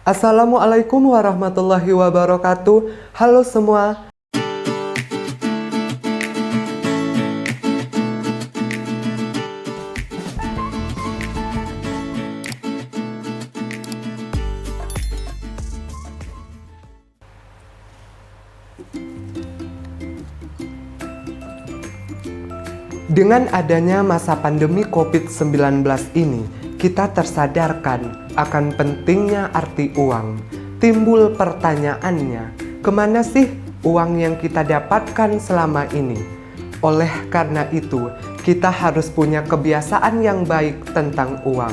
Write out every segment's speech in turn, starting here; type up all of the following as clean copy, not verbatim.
Assalamualaikum warahmatullahi wabarakatuh. Halo semua. Dengan adanya masa pandemi COVID-19 ini, kita tersadarkan akan pentingnya arti uang. Timbul pertanyaannya, kemana sih uang yang kita dapatkan selama ini? Oleh karena itu, kita harus punya kebiasaan yang baik tentang uang.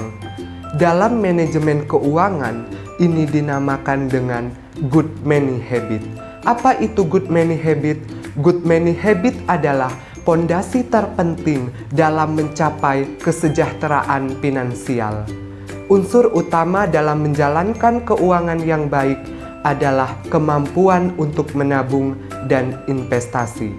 Dalam manajemen keuangan, ini dinamakan dengan good money habit. Apa itu good money habit? Good money habit adalah pondasi terpenting dalam mencapai kesejahteraan finansial. Unsur utama dalam menjalankan keuangan yang baik adalah kemampuan untuk menabung dan investasi.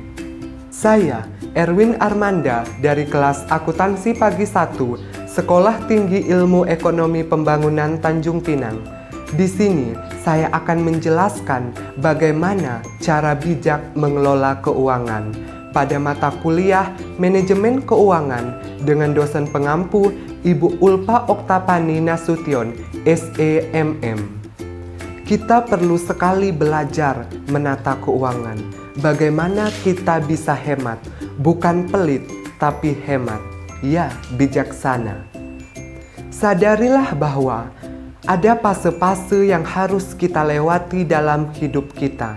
Saya, Erwin Armanda dari kelas Akuntansi Pagi 1, Sekolah Tinggi Ilmu Ekonomi Pembangunan Tanjung Pinang. Di sini, saya akan menjelaskan bagaimana cara bijak mengelola keuangan pada mata kuliah Manajemen Keuangan dengan dosen pengampu Ibu Ulpa Oktapani Nasution, SEMM. Kita perlu sekali belajar menata keuangan. Bagaimana kita bisa hemat, bukan pelit, tapi hemat. Ya, bijaksana. Sadarilah bahwa ada fase-fase yang harus kita lewati dalam hidup kita.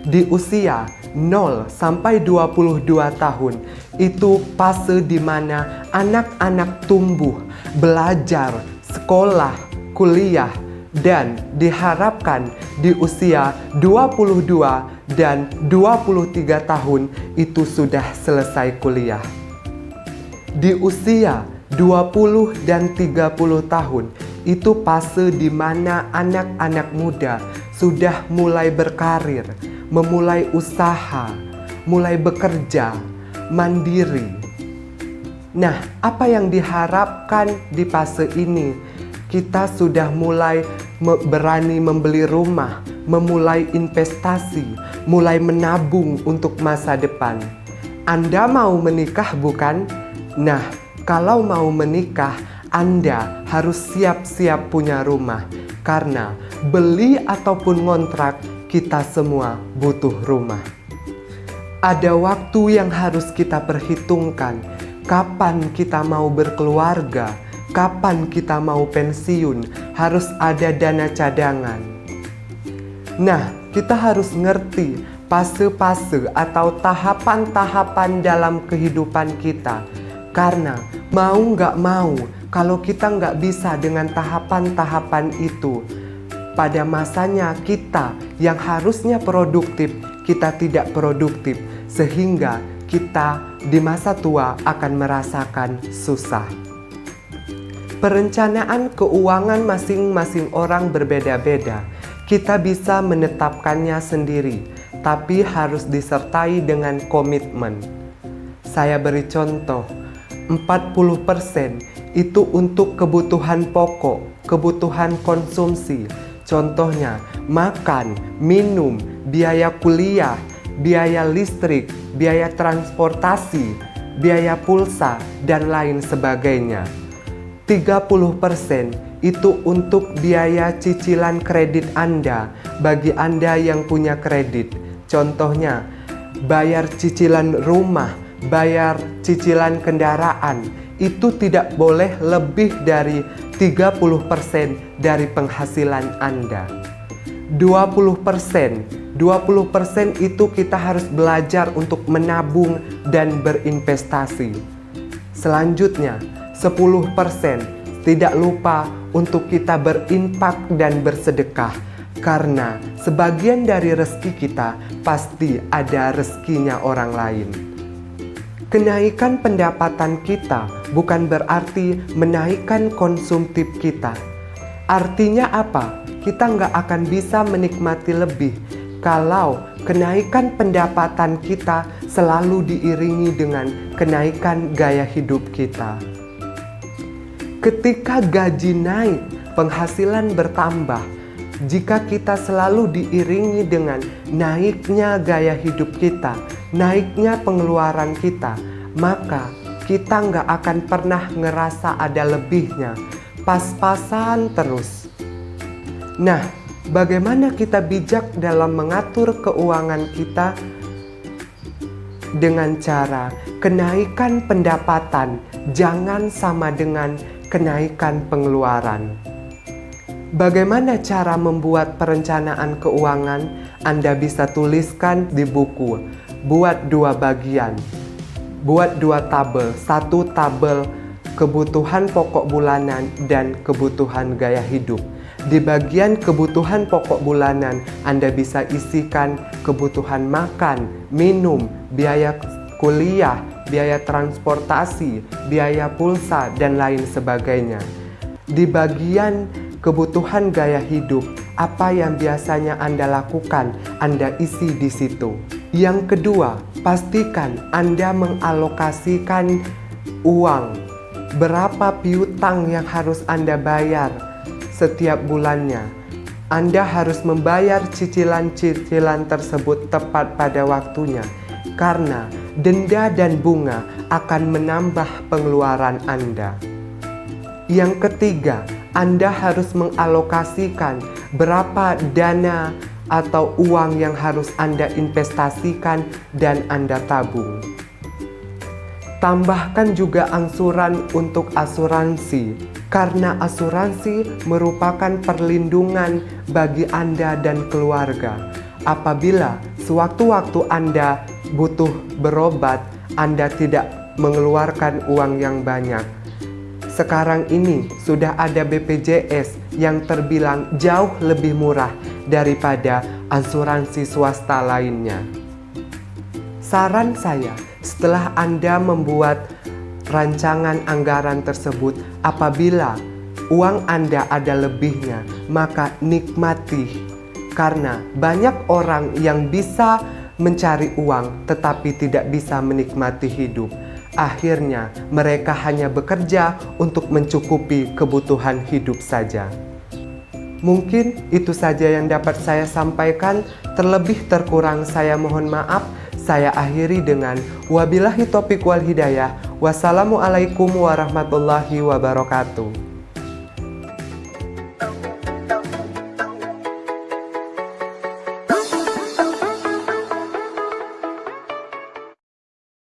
Di usia 0 sampai 22 tahun, itu fase di mana anak-anak tumbuh, belajar, sekolah, kuliah, dan diharapkan di usia 22 dan 23 tahun itu sudah selesai kuliah. Di usia 20 dan 30 tahun, itu fase di mana anak-anak muda sudah mulai berkarir, memulai usaha, mulai bekerja, mandiri. Nah, apa yang diharapkan di fase ini? Kita sudah mulai berani membeli rumah, memulai investasi, mulai menabung untuk masa depan. Anda mau menikah bukan? Nah, kalau mau menikah, Anda harus siap-siap punya rumah. Karena beli ataupun ngontrak, kita semua butuh rumah. Ada waktu yang harus kita perhitungkan. Kapan kita mau berkeluarga? Kapan kita mau pensiun? Harus ada dana cadangan. Nah, kita harus ngerti fase-fase atau tahapan-tahapan dalam kehidupan kita. Karena mau nggak mau, kalau kita nggak bisa dengan tahapan-tahapan itu, pada masanya kita yang harusnya produktif, kita tidak produktif. Sehingga kita di masa tua akan merasakan susah. Perencanaan keuangan masing-masing orang berbeda-beda. Kita bisa menetapkannya sendiri, tapi harus disertai dengan komitmen. Saya beri contoh, 40% itu untuk kebutuhan pokok, kebutuhan konsumsi. Contohnya, makan, minum, biaya kuliah, biaya listrik, biaya transportasi, biaya pulsa, dan lain sebagainya. 30% itu untuk biaya cicilan kredit Anda bagi Anda yang punya kredit. Contohnya, bayar cicilan rumah, bayar cicilan kendaraan, itu tidak boleh lebih dari 30% dari penghasilan Anda. 20% itu kita harus belajar untuk menabung dan berinvestasi. Selanjutnya, 10% tidak lupa untuk kita berinfak dan bersedekah. Karena sebagian dari rezeki kita pasti ada rezekinya orang lain. Kenaikan pendapatan kita bukan berarti menaikkan konsumtif kita. Artinya apa? Kita nggak akan bisa menikmati lebih kalau kenaikan pendapatan kita selalu diiringi dengan kenaikan gaya hidup kita. Ketika gaji naik, penghasilan bertambah, Jika kita selalu diiringi dengan naiknya gaya hidup kita, naiknya pengeluaran kita, maka kita nggak akan pernah ngerasa ada lebihnya, pas-pasan terus. Nah, bagaimana kita bijak dalam mengatur keuangan kita? Dengan cara kenaikan pendapatan jangan sama dengan kenaikan pengeluaran. Bagaimana cara membuat perencanaan keuangan? Anda bisa tuliskan di buku. Buat 2 bagian. Buat 2 tabel. 1 tabel kebutuhan pokok bulanan dan kebutuhan gaya hidup. Di bagian kebutuhan pokok bulanan, Anda bisa isikan kebutuhan makan, minum, biaya kuliah, biaya transportasi, biaya pulsa, dan lain sebagainya. Di bagian kebutuhan gaya hidup, apa yang biasanya Anda lakukan, Anda isi di situ. Yang kedua, pastikan Anda mengalokasikan uang. Berapa piutang yang harus Anda bayar setiap bulannya. Anda harus membayar cicilan-cicilan tersebut tepat pada waktunya, karena denda dan bunga akan menambah pengeluaran Anda. Yang ketiga, Anda harus mengalokasikan berapa dana atau uang yang harus Anda investasikan dan Anda tabung. Tambahkan juga angsuran untuk asuransi, karena asuransi merupakan perlindungan bagi Anda dan keluarga. Apabila sewaktu-waktu Anda butuh berobat, Anda tidak mengeluarkan uang yang banyak. Sekarang ini sudah ada BPJS yang terbilang jauh lebih murah daripada asuransi swasta lainnya. Saran saya, setelah Anda membuat rancangan anggaran tersebut, apabila uang Anda ada lebihnya, maka nikmati. Karena banyak orang yang bisa mencari uang tetapi tidak bisa menikmati hidup. Akhirnya mereka hanya bekerja untuk mencukupi kebutuhan hidup saja. Mungkin itu saja yang dapat saya sampaikan. Terlebih terkurang saya mohon maaf. Saya akhiri dengan wabillahi taufiq wal hidayah. Wassalamualaikum warahmatullahi wabarakatuh.